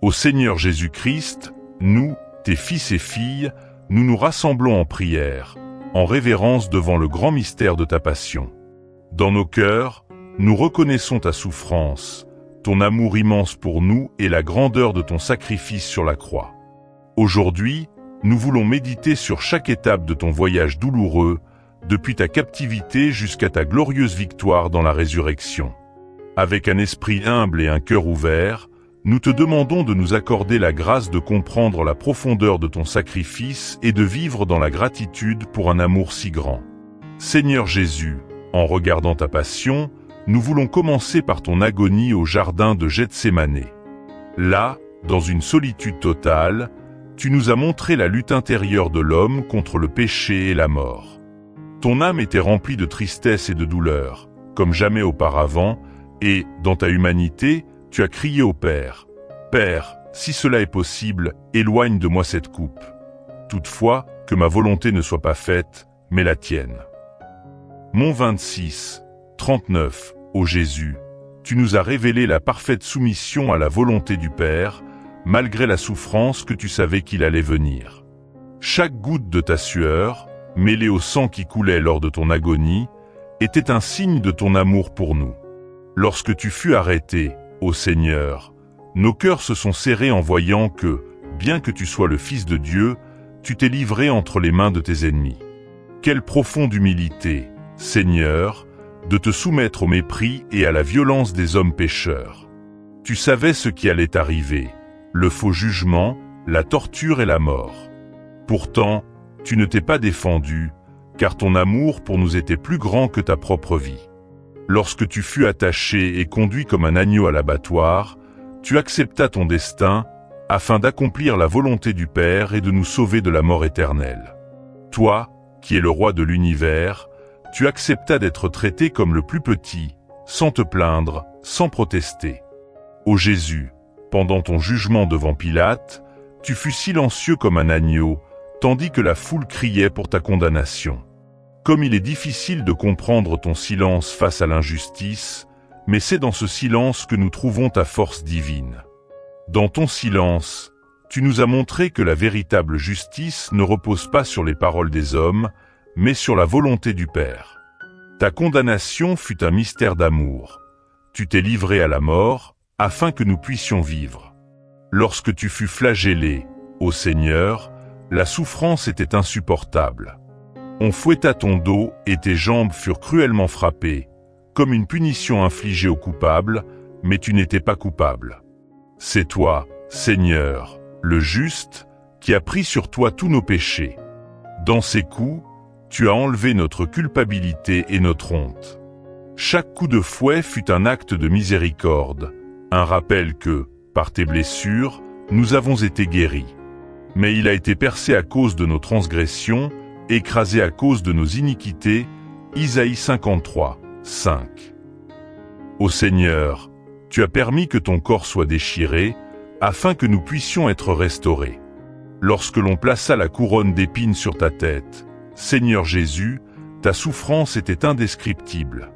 Ô Seigneur Jésus-Christ, nous, tes fils et filles, nous nous rassemblons en prière, en révérence devant le grand mystère de ta passion. Dans nos cœurs, nous reconnaissons ta souffrance, ton amour immense pour nous et la grandeur de ton sacrifice sur la croix. Aujourd'hui, nous voulons méditer sur chaque étape de ton voyage douloureux, depuis ta captivité jusqu'à ta glorieuse victoire dans la résurrection. Avec un esprit humble et un cœur ouvert, nous te demandons de nous accorder la grâce de comprendre la profondeur de ton sacrifice et de vivre dans la gratitude pour un amour si grand. Seigneur Jésus, en regardant ta passion, nous voulons commencer par ton agonie au jardin de Gethsémane. Là, dans une solitude totale, tu nous as montré la lutte intérieure de l'homme contre le péché et la mort. Ton âme était remplie de tristesse et de douleur, comme jamais auparavant, et, dans ta humanité, tu as crié au Père. « Père, si cela est possible, éloigne de moi cette coupe. Toutefois, que ma volonté ne soit pas faite, mais la tienne. » Mon 26, 39. Ô Jésus, tu nous as révélé la parfaite soumission à la volonté du Père, malgré la souffrance que tu savais qu'il allait venir. Chaque goutte de ta sueur, mêlée au sang qui coulait lors de ton agonie, était un signe de ton amour pour nous. Lorsque tu fus arrêté, ô Seigneur, nos cœurs se sont serrés en voyant que, bien que tu sois le Fils de Dieu, tu t'es livré entre les mains de tes ennemis. Quelle profonde humilité, Seigneur, de te soumettre au mépris et à la violence des hommes pécheurs. Tu savais ce qui allait arriver, le faux jugement, la torture et la mort. Pourtant, tu ne t'es pas défendu, car ton amour pour nous était plus grand que ta propre vie. Lorsque tu fus attaché et conduit comme un agneau à l'abattoir, tu acceptas ton destin, afin d'accomplir la volonté du Père et de nous sauver de la mort éternelle. Toi, qui es le roi de l'univers, tu acceptas d'être traité comme le plus petit, sans te plaindre, sans protester. Ô Jésus, pendant ton jugement devant Pilate, tu fus silencieux comme un agneau, tandis que la foule criait pour ta condamnation. Comme il est difficile de comprendre ton silence face à l'injustice, mais c'est dans ce silence que nous trouvons ta force divine. Dans ton silence, tu nous as montré que la véritable justice ne repose pas sur les paroles des hommes, mais sur la volonté du Père. Ta condamnation fut un mystère d'amour. Tu t'es livré à la mort, afin que nous puissions vivre. Lorsque tu fus flagellé, ô Seigneur, la souffrance était insupportable. On fouetta ton dos et tes jambes furent cruellement frappées, comme une punition infligée aux coupables, mais tu n'étais pas coupable. C'est toi, Seigneur, le juste, qui as pris sur toi tous nos péchés. Dans ces coups, tu as enlevé notre culpabilité et notre honte. Chaque coup de fouet fut un acte de miséricorde, un rappel que, par tes blessures, nous avons été guéris. Mais il a été percé à cause de nos transgressions, écrasé à cause de nos iniquités. Isaïe 53, 5. Ô Seigneur, tu as permis que ton corps soit déchiré, afin que nous puissions être restaurés. Lorsque l'on plaça la couronne d'épines sur ta tête, Seigneur Jésus, ta souffrance était indescriptible.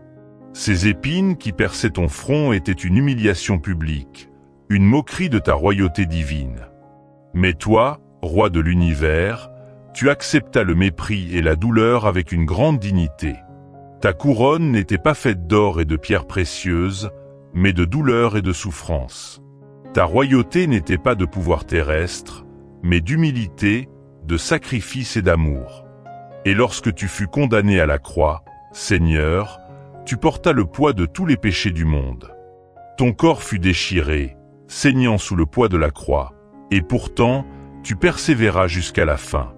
Ces épines qui perçaient ton front étaient une humiliation publique, une moquerie de ta royauté divine. Mais toi, roi de l'univers, tu acceptas le mépris et la douleur avec une grande dignité. Ta couronne n'était pas faite d'or et de pierres précieuses, mais de douleur et de souffrance. Ta royauté n'était pas de pouvoir terrestre, mais d'humilité, de sacrifice et d'amour. Et lorsque tu fus condamné à la croix, Seigneur, tu portas le poids de tous les péchés du monde. Ton corps fut déchiré, saignant sous le poids de la croix, et pourtant, tu persévéras jusqu'à la fin.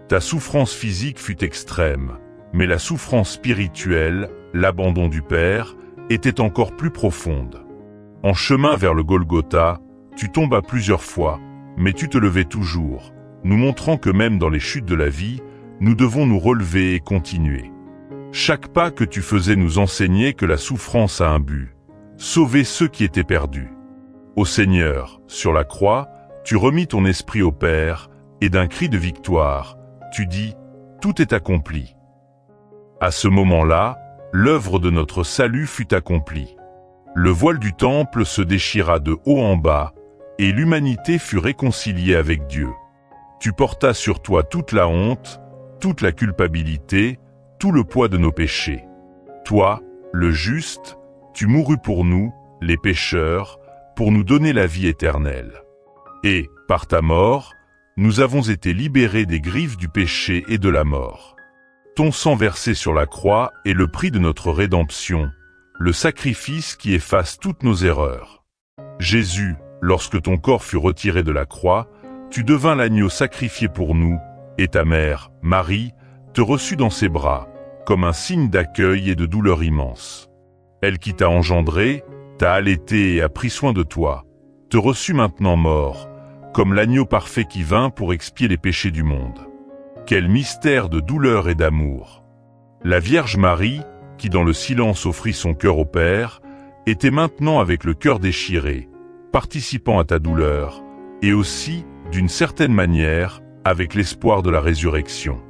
Ta souffrance physique fut extrême, mais la souffrance spirituelle, l'abandon du Père, était encore plus profonde. En chemin vers le Golgotha, tu tombas plusieurs fois, mais tu te levais toujours, nous montrant que même dans les chutes de la vie, nous devons nous relever et continuer. Chaque pas que tu faisais nous enseignait que la souffrance a un but, sauver ceux qui étaient perdus. Ô Seigneur, sur la croix, tu remis ton esprit au Père, et d'un cri de victoire, tu dis « Tout est accompli ». À ce moment-là, l'œuvre de notre salut fut accomplie. Le voile du temple se déchira de haut en bas, et l'humanité fut réconciliée avec Dieu. Tu portas sur toi toute la honte, toute la culpabilité, tout le poids de nos péchés. Toi, le juste, tu mourus pour nous, les pécheurs, pour nous donner la vie éternelle. Et, par ta mort, nous avons été libérés des griffes du péché et de la mort. Ton sang versé sur la croix est le prix de notre rédemption, le sacrifice qui efface toutes nos erreurs. Jésus, lorsque ton corps fut retiré de la croix, tu devins l'agneau sacrifié pour nous, et ta mère, Marie, te reçut dans ses bras, comme un signe d'accueil et de douleur immense. Elle qui t'a engendré, t'a allaité et a pris soin de toi, te reçut maintenant mort, comme l'agneau parfait qui vint pour expier les péchés du monde. Quel mystère de douleur et d'amour! La Vierge Marie, qui dans le silence offrit son cœur au Père, était maintenant avec le cœur déchiré, participant à ta douleur, et aussi, d'une certaine manière, avec l'espoir de la résurrection.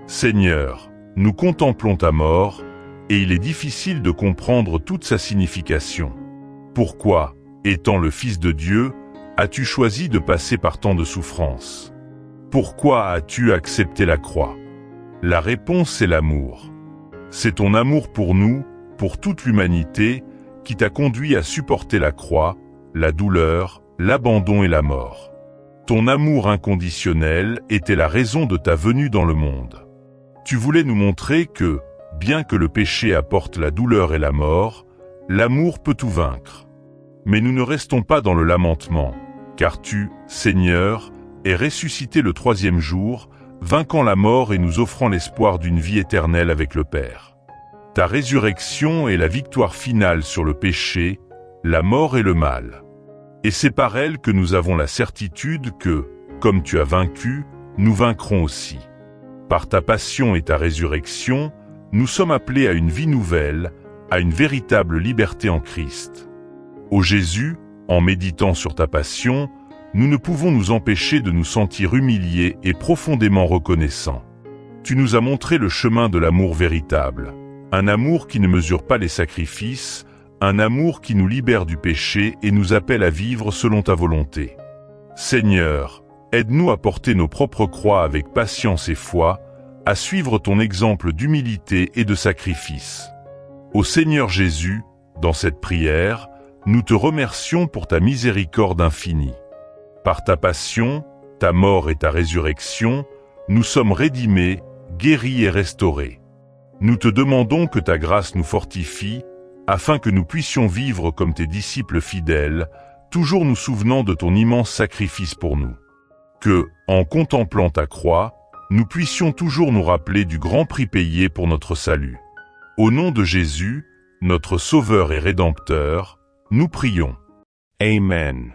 Seigneur, nous contemplons ta mort, et il est difficile de comprendre toute sa signification. Pourquoi, étant le Fils de Dieu, as-tu choisi de passer par tant de souffrances? Pourquoi as-tu accepté la croix? La réponse est l'amour. C'est ton amour pour nous, pour toute l'humanité, qui t'a conduit à supporter la croix, la douleur, l'abandon et la mort. Ton amour inconditionnel était la raison de ta venue dans le monde. Tu voulais nous montrer que, bien que le péché apporte la douleur et la mort, l'amour peut tout vaincre. Mais nous ne restons pas dans le lamentement, car tu, Seigneur, es ressuscité le 3e jour, vainquant la mort et nous offrant l'espoir d'une vie éternelle avec le Père. Ta résurrection est la victoire finale sur le péché, la mort et le mal. Et c'est par elle que nous avons la certitude que, comme tu as vaincu, nous vaincrons aussi. Par ta passion et ta résurrection, nous sommes appelés à une vie nouvelle, à une véritable liberté en Christ. Ô Jésus, en méditant sur ta passion, nous ne pouvons nous empêcher de nous sentir humiliés et profondément reconnaissants. Tu nous as montré le chemin de l'amour véritable, un amour qui ne mesure pas les sacrifices, un amour qui nous libère du péché et nous appelle à vivre selon ta volonté. Seigneur, aide-nous à porter nos propres croix avec patience et foi, à suivre ton exemple d'humilité et de sacrifice. Ô Seigneur Jésus, dans cette prière, nous te remercions pour ta miséricorde infinie. Par ta passion, ta mort et ta résurrection, nous sommes rédimés, guéris et restaurés. Nous te demandons que ta grâce nous fortifie, afin que nous puissions vivre comme tes disciples fidèles, toujours nous souvenant de ton immense sacrifice pour nous. Que, en contemplant ta croix, nous puissions toujours nous rappeler du grand prix payé pour notre salut. Au nom de Jésus, notre Sauveur et Rédempteur, nous prions. Amen.